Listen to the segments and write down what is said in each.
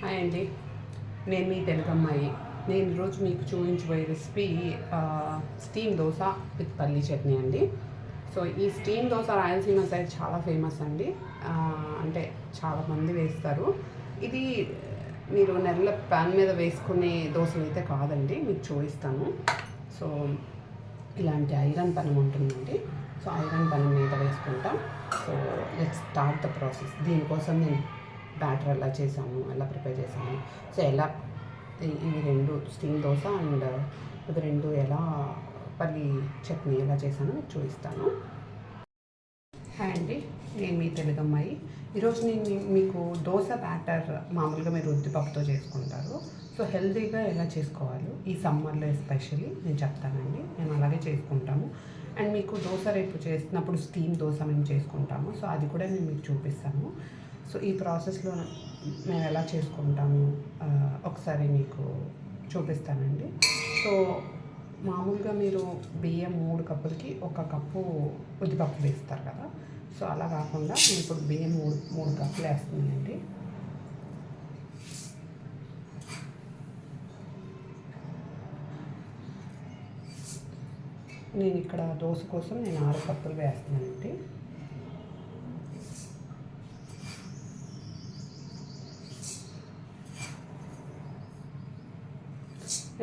Hi అండి, నేను మీ తెలుగు అమ్మాయి. నేను ఈరోజు మీకు చూపించబోయే రెసిపీ స్టీమ్ దోశ విత్ పల్లీ చట్నీ అండి. సో ఈ స్టీమ్ దోశ రాయలసీమ సైడ్ చాలా ఫేమస్ అండి. అంటే చాలామంది వేస్తారు. ఇది మీరు నెర్రల ప్యాన్ మీద వేసుకునే దోశలు అయితే కాదండి, మీకు చూపిస్తాను. సో ఇలాంటి ఐరన్ పెనం ఉంటుందండి. సో ఐరన్ పెనం మీద వేసుకుంటాం. So let's start the process. దీనికోసం నేను బ్యాటర్ ఎలా చేసాము, ఎలా ప్రిపేర్ చేసాము, సో ఎలా ఇవి రెండు స్టీమ్ దోశ అండ్ ఇవి రెండు ఎలా పల్లి చట్నీ ఎలా చేశానో మీకు చూపిస్తాను. హాయ్ అండి, నేను మీ తెలుగు అమ్మాయి. ఈరోజు నేను మీకు దోశ బ్యాటర్ మామూలుగా మీరు ఉద్దిపప్పుతో చేసుకుంటారు. సో హెల్తీగా ఎలా చేసుకోవాలి ఈ సమ్మర్లో ఎస్పెషల్లీ నేను చెప్తానండి. నేను అలాగే చేసుకుంటాము. అండ్ మీకు దోశ రేపు చేసినప్పుడు స్టీమ్ దోశ మేము చేసుకుంటాము. సో అది కూడా నేను మీకు చూపిస్తాను. సో ఈ ప్రాసెస్లో మేము ఎలా చేసుకుంటాము ఒకసారి మీకు చూపిస్తానండి. సో మామూలుగా మీరు బియ్యం 3 కప్పులకి 1 కప్పు ఉద్దిపప్పు వేస్తారు కదా. సో అలా కాకుండా నేను ఇప్పుడు బియ్యం 3 కప్పులు వేస్తున్నానండి. నేను ఇక్కడ దోశ కోసం నేను 6 కప్పులు వేస్తున్నానండి.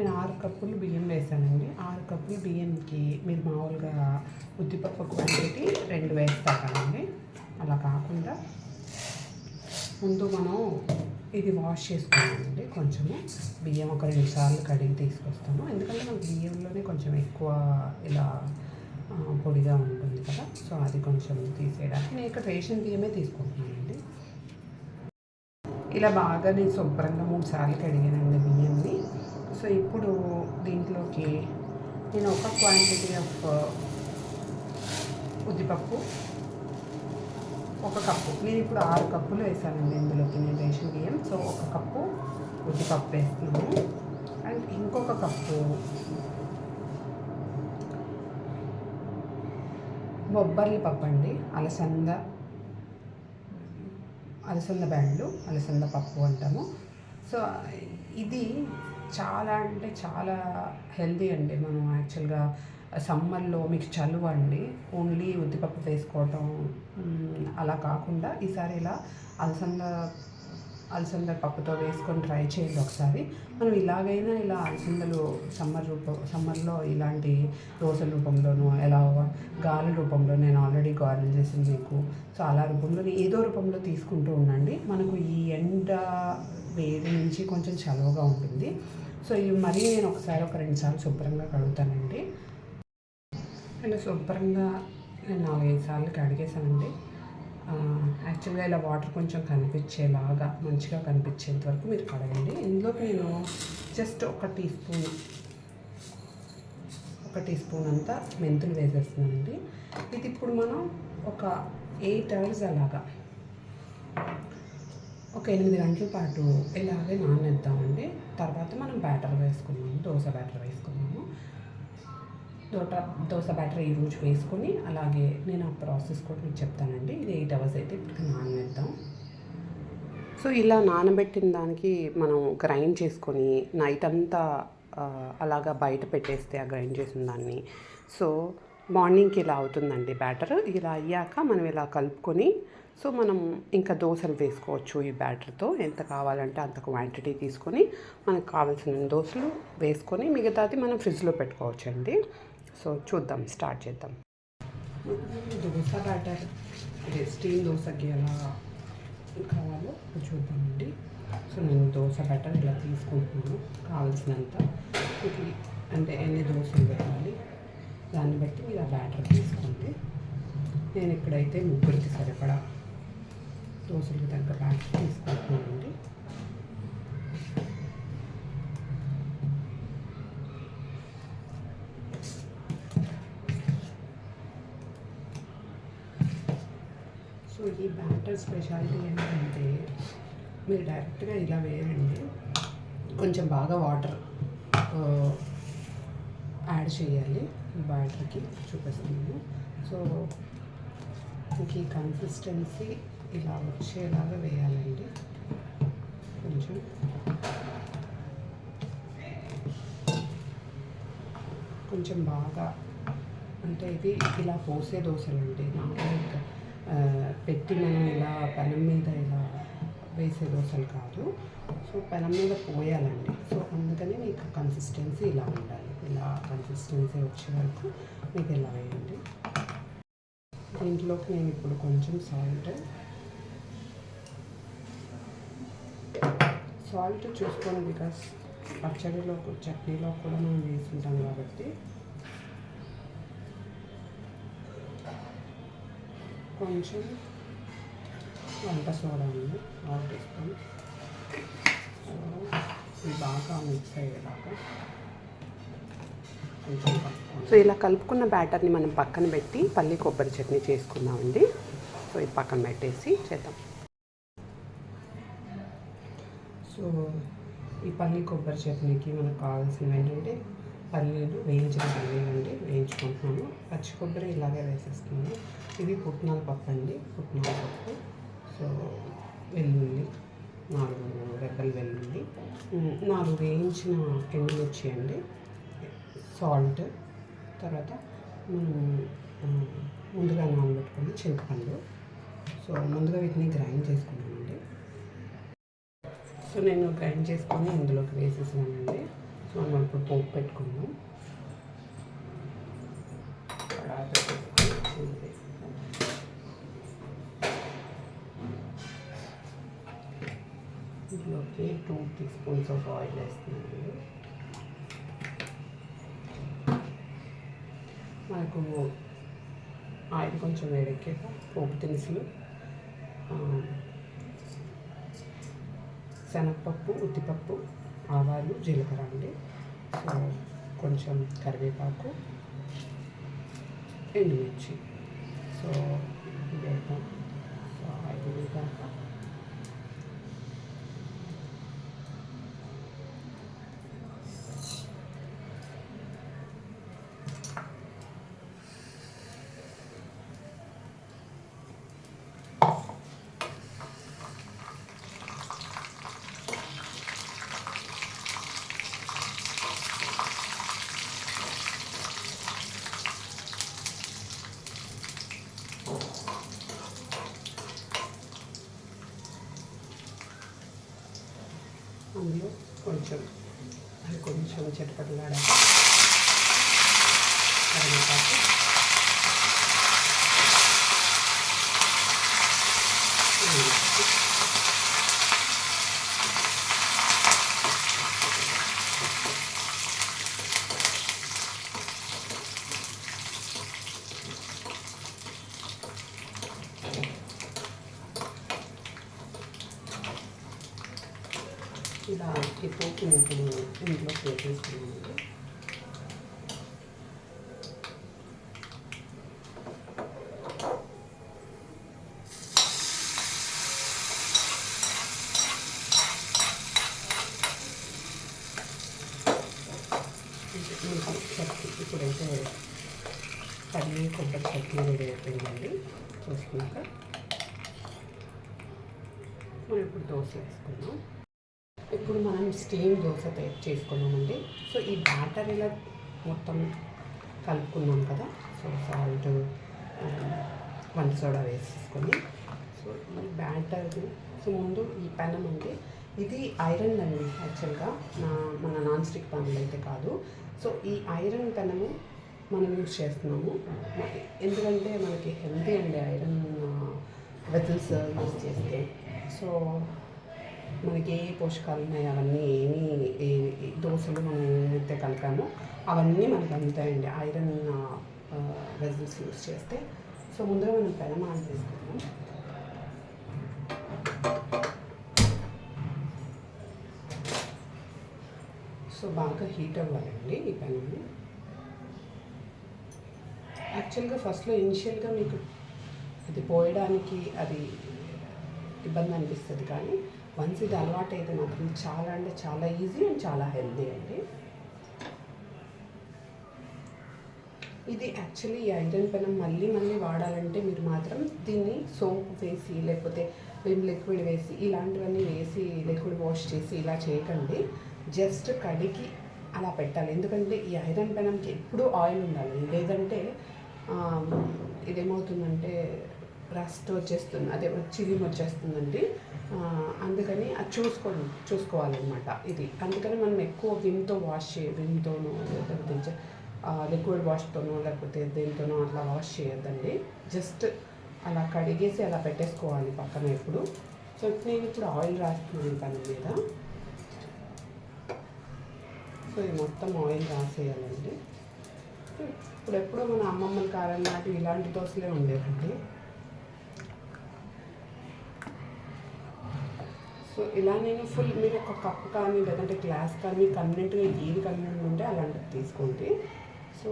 నేను 6 కప్పులు బియ్యం వేసానండి. 6 కప్పులు బియ్యంకి మీరు మామూలుగా ఉద్దిపప్పు క్వాంటిటీ 2 వేస్తారు కదండి. అలా కాకుండా ముందు మనం ఇది వాష్ చేసుకున్నామండి. కొంచెము బియ్యం ఒక 2 సార్లు కడిగి తీసుకొస్తాము. ఎందుకంటే మనకు బియ్యంలోనే కొంచెం ఎక్కువ ఇలా పొడిగా ఉంటుంది కదా. సో అది కొంచెం తీసేయడానికి నేను ఇక్కడ రేషన్ బియ్యమే తీసుకుంటున్నానండి. ఇలా బాగా నేను శుభ్రంగా 3 సార్లు కడిగానండి బియ్యంని. సో ఇప్పుడు దీంట్లోకి నేను ఒక క్వాంటిటీ ఆఫ్ ఉద్దిపప్పు 1 కప్పు, నేను ఇప్పుడు 6 కప్పులు వేసానండి ఇందులోకి నేను రేషన్ బియ్యం. సో 1 కప్పు ఉద్దిపప్పు వేస్తున్నాను. అండ్ ఇంకొక కప్పు బొబ్బర్లి పప్పు అండి, అలసంద బ్యాండ్లు, అలసంద పప్పు అంటాము. సో ఇది చాలా అంటే చాలా హెల్దీ అండి. మనం యాక్చువల్గా సమ్మర్లో మీకు చలువ అండి, ఓన్లీ ఉద్దిపప్పు వేసుకోవటం అలా కాకుండా ఈసారి ఇలా అలసంద పప్పుతో వేసుకొని ట్రై చేయండి ఒకసారి. మనం ఇలాగైనా ఇలా అలసందలు సమ్మర్లో ఇలాంటి దోశల రూపంలోనూ ఎలా గాలి రూపంలో నేను ఆల్రెడీ గారెలు చేసింది మీకు. సో అలా రూపంలో ఏదో రూపంలో తీసుకుంటూ ఉండండి. మనకు ఈ ఎండ వేడి నుంచి కొంచెం చలువగా ఉంటుంది. సో ఇవి మరీ నేను ఒకసారి ఒక 2 సార్లు శుభ్రంగా కడుగుతానండి. అండ్ శుభ్రంగా నేను 4-5 సార్లు కడిగేసానండి. యాక్చువల్గా ఇలా వాటర్ కొంచెం కనిపించేలాగా మంచిగా కనిపించేంత వరకు మీరు కడగండి. ఇందులోకి నేను జస్ట్ 1 టీ స్పూన్ అంతా మెంతులు వేసేస్తున్నానండి. ఇది ఇప్పుడు మనం ఒక 8 అవర్స్ అలాగా ఒక 8 గంటల పాటు ఇలాగే నానేద్దామండి. తర్వాత మనం బ్యాటర్ వేసుకున్నాము, దోశ బ్యాటర్ వేసుకున్నాము. దోశ బ్యాటర్ ఈరోజు వేసుకొని అలాగే నేను ఆ ప్రాసెస్ కూడా మీకు చెప్తానండి. ఇది 8 అవర్స్ అయితే ఇప్పుడు నానబెడతాం. సో ఇలా నానబెట్టిన దానికి మనం గ్రైండ్ చేసుకొని నైట్ అంతా అలాగా బయట పెట్టేస్తే ఆ గ్రైండ్ చేసిన దాన్ని, సో మార్నింగ్కి ఇలా అవుతుందండి బ్యాటర్. ఇలా అయ్యాక మనం ఇలా కలుపుకొని సో మనం ఇంకా దోశలు వేసుకోవచ్చు. ఈ బ్యాటర్తో ఎంత కావాలంటే అంత క్వాంటిటీ తీసుకొని మనకు కావాల్సిన దోశలు వేసుకొని మిగతాది మనం ఫ్రిడ్జ్లో పెట్టుకోవచ్చు అండి. సో చూద్దాం, స్టార్ట్ చేద్దాం. దోశ బ్యాటర్ స్టీమ్ దోశకి ఎలా కావాలో చూద్దామండి. సో నేను దోశ బ్యాటర్ ఇలా తీసుకుంటున్నాను. కావాల్సినంత అంటే ఎన్ని దోశలు పెట్టాలి దాన్ని బట్టి మీరు ఆ బ్యాటర్ తీసుకోండి. నేను ఇక్కడైతే 3కి సరిపడా దోశలకు తగ్గ బ్యాటర్ తీసుకుంటున్నానండి. సో ఈ బ్యాటర్ స్పెషాలిటీ ఏంటంటే మీరు డైరెక్ట్గా ఇలా వేయండి, కొంచెం బాగా వాటర్ యాడ్ చేయాలి ఈ బ్యాటర్కి. చూపిస్తున్నాను. సో మీకు ఈ కన్సిస్టెన్సీ ఇలా వచ్చేలాగా వేయాలండి కొంచెం. కొంచెం బాగా అంటే ఇది ఇలా పోసే దోశలు అండి, నార్మల్గా పెట్టి మనం ఇలా పెనం మీద ఇలా వేసే దోశలు కాదు. సో పెనం మీద పోయాలండి. సో అందుకని మీకు కన్సిస్టెన్సీ ఇలా ఉండాలి. ఇలా కన్సిస్టెన్సీ వచ్చే వరకు మీకు ఇలా వేయండి. దీంట్లోకి నేను ఇప్పుడు కొంచెం సాల్ట్ చూసుకోండి, బికాస్ పచ్చడిలో చట్నీలో కూడా మనం వేసుకుంటాం కాబట్టి. కొంచెం వంట సోడా ఉంది, 1 టీ స్పూన్. సో ఇది బాగా మిక్స్ అయ్యేలాగా కొంచెం కలుపుకోండి. సో ఇలా కలుపుకున్న బ్యాటర్ని మనం పక్కన పెట్టి పల్లి కొబ్బరి చట్నీ చేసుకుందామండి. సో ఇది పక్కన పెట్టేసి చేద్దాం. సో ఈ పల్లి కొబ్బరి చట్నీకి మనకు కావాల్సినవి ఏంటంటే పల్లీలు, వేయించిన పల్లీలు అండి, వేయించుకుంటున్నాను. పచ్చి కొబ్బరి ఇలాగే వేసేస్తున్నాను. ఇది పుట్నాల పప్పు అండి, పుట్నాల పప్పు. సో వెల్లుల్లి, 4 రెబ్బల వెల్లుల్లి, 4 వేయించిన ఎండుమిర్చి అండి, సాల్ట్, తర్వాత ముందుగా నానబెట్టుకుని చింతపండు. సో ముందుగా వీటిని గ్రైండ్ చేసుకున్నానండి. సో నేను గ్రైండ్ చేసుకొని ఇందులోకి వేసేసానండి. సో మనం ఇప్పుడు పోపు పెట్టుకున్నాం. ఇందులోకి 2 టీ స్పూన్స్ ఆఫ్ ఆయిల్ వేస్తున్నానండి. మనకు ఆయిల్ కొంచెం వేడెక్కాక పోపు దినుసులు, శనగపప్పు, ఉద్దిపప్పు, ఆవాలు, జీలకర్ర అండి. సో కొంచెం కరివేపాకు, ఎండుమిర్చి. సో వేద్దాం. సో ఆయిల్ వేగాక అందులో కొంచెం చిటపటలాడాక కరివేపాకు, ఇలా ఈ పోపు నేను ఇంట్లో వేసేసుకున్నానండి. ఇప్పుడైతే పల్లి కొబ్బరి చట్నీ రెడీ అయిపోయిందండి. చూసుకున్నాక మనం ఇప్పుడు దోశ వేసుకున్నాం. ఇప్పుడు మనం స్టీమ్ దోశ చేసుకున్నామండి. సో ఈ బ్యాటర్ ఇలా మొత్తం కలుపుకున్నాం కదా. సో సాల్ట్, వంట సోడా వేసేసుకొని, సో ఈ బ్యాటర్, సో ముందు ఈ పెనం అంటే ఇది ఐరన్ అండి యాక్చువల్గా, మన నాన్ స్టిక్ ప్యాన్లు అయితే కాదు. సో ఈ ఐరన్ పెనము మనం యూజ్ చేస్తున్నాము, ఎందుకంటే మనకి హెల్తీ అండి ఐరన్ వెజల్స్ యూజ్ చేస్తే. సో మనకి ఏ పోషకాలు ఉన్నాయి అవన్నీ దోశలు మనం ఏమైతే కలిపామో అవన్నీ మనకు అందుతాయండి ఐరన్ వెజల్స్ యూజ్ చేస్తే. సో ముందుగా మనం పెనం ఆన్ చేసుకున్నాం. సో బాగా హీట్ అవ్వాలండి ఈ పెనం. యాక్చువల్గా ఫస్ట్లో ఇనిషియల్గా మీకు ఇది పోయడానికి అది ఇబ్బంది అనిపిస్తుంది, కానీ వన్స్ ఇది అలవాటు అయితే మాత్రం చాలా అంటే చాలా ఈజీ అండ్ చాలా హెల్తీ అండి. ఇది యాక్చువల్లీ ఈ ఐరన్ పెనం మళ్ళీ వాడాలంటే మీరు మాత్రం దీన్ని సోప్ వేసి లేకపోతే విమ్ లిక్విడ్ వేసి ఇలాంటివన్నీ వేసి లిక్విడ్ వాష్ చేసి ఇలా చేయకండి. జస్ట్ కడిగి అలా పెట్టాలి. ఎందుకంటే ఈ ఐరన్ పెనంకి ఎప్పుడూ ఆయిల్ ఉండాలి, లేదంటే ఇదేమవుతుందంటే రస్ట్ వచ్చేస్తుంది, అదే చిరిమి వచ్చేస్తుందండి. అందుకని అది చూసుకోవాలన్నమాట ఇది. అందుకని మనం ఎక్కువ విమ్తోనో లేకపోతే లిక్విడ్ వాష్తోనో లేకపోతే దేనితోనో అట్లా వాష్ చేయొద్దండి. జస్ట్ అలా కడిగేసి అలా పెట్టేసుకోవాలి పక్కన ఎప్పుడు. సో నేను ఇప్పుడు ఆయిల్ రాస్తున్నాను పని మీద. సో ఇది మొత్తం ఆయిల్ రాసేయాలండి. ఇప్పుడెప్పుడో మన అమ్మమ్మల కారం నాటి ఇలాంటి దోశలే ఉండేదండి. సో ఇలా నేను ఫుల్, మీరు ఒక కప్ కానీ లేదంటే గ్లాస్ కానీ కన్వీనెంట్గా ఏది కన్వీనెంట్ ఉంటే అలాంటిది తీసుకోండి. సో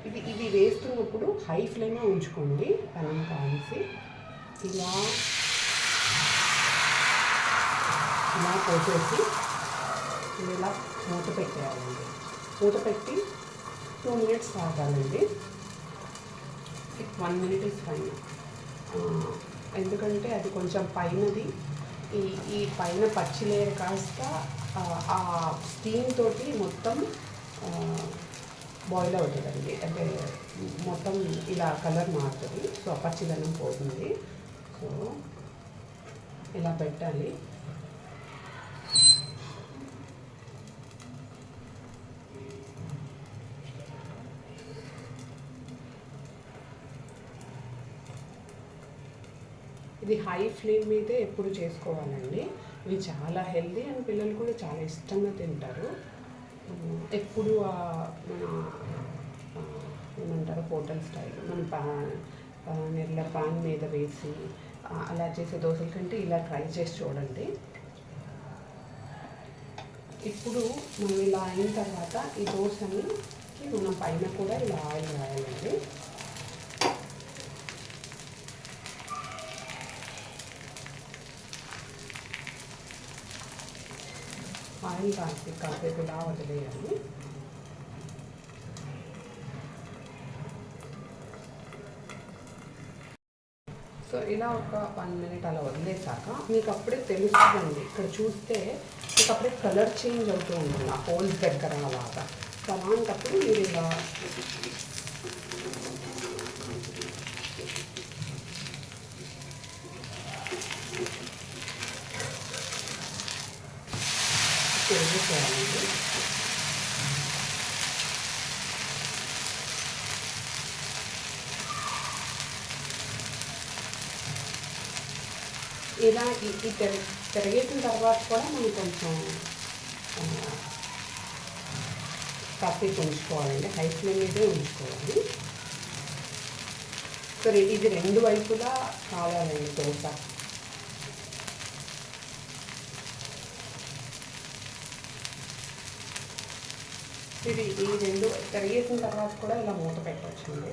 ఇది వేస్తున్నప్పుడు హై ఫ్లేమే ఉంచుకోండి. పెనం కాల్చి ఇలా పోసేసి ఇలా మూత పెట్టేయాలండి. మూత పెట్టి 2 minutes ఆగాలండి. 1 minute is fine. ఎందుకంటే అది కొంచెం పైనది ఈ పైన పచ్చి లేయర్ కాస్త ఆ స్టీమ్ తోటి మొత్తం బాయిల్ అవుతుందండి. అంటే మొత్తం ఇలా కలర్ మారుతుంది. సో పచ్చిదనం పోతుంది. సో ఇలా పెట్టాలి. ఇది హై ఫ్లేమ్ మీదే ఎప్పుడు చేసుకోవాలండి. ఇవి చాలా హెల్దీ అండ్ పిల్లలు కూడా చాలా ఇష్టంగా తింటారు. ఎప్పుడు మన ఏమంటారు హోటల్ స్టైల్ మన నెర్ల పాన్ మీద వేసి అలా చేసే దోశల కంటే ఇలా ట్రై చేసి చూడండి. ఇప్పుడు మనం ఇలా అయిన తర్వాత ఈ దోశని మనం పైన కూడా ఇలా ఆయిల్ రాయాలండి. ఆయిల్ కాసేపు ఇలా వదిలేయాలి. సో ఇలా ఒక 1 minute అలా వదిలేసాక మీకు అప్పుడే తెలుస్తుందండి. ఇక్కడ చూస్తే మీకు అప్పుడే కలర్ చేంజ్ అవుతూ ఉంటుంది ఆ హోల్స్ దగ్గర అలాగా. సో అలాంటప్పుడు మీరు ఇలా చేయాలండి. ఇలా తిరిగేసిన తర్వాత కూడా మనం కొంచెం కాసేపు ఉంచుకోవాలండి. హై ఫ్లేమ్ మీదే ఉంచుకోవాలి. సో ఇది 2 వైపులా కావాలండి దోశ. ఇది ఈ 2 తిరిగేసిన తర్వాత కూడా ఇలా మూత పెట్టవచ్చండి.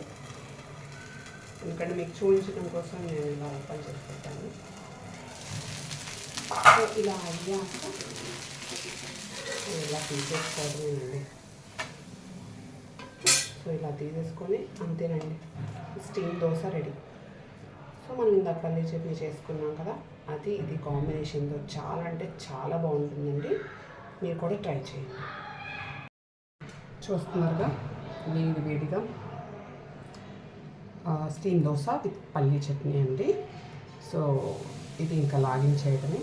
ఎందుకంటే మీకు చూపించడం కోసం నేను ఇలా ఓపెన్ చేసి పెట్టాను. సో ఇలా అయ్యాక ఇలా తీసేసుకోవడమేనండి. సో ఇలా తీసేసుకొని అంతేనండి, స్టీమ్ దోశ రెడీ. సో మనం ఇందాక పల్లీ చట్నీ చేసుకున్నాం కదా, అది ఇది కాంబినేషన్తో చాలా అంటే చాలా బాగుంటుందండి. మీరు కూడా ట్రై చేయండి. చూస్తున్నారుగా వేడిగా స్టీమ్ దోశ విత్ పల్లీ చట్నీ అండి. సో ఇది ఇంకా లాగించేయడమే.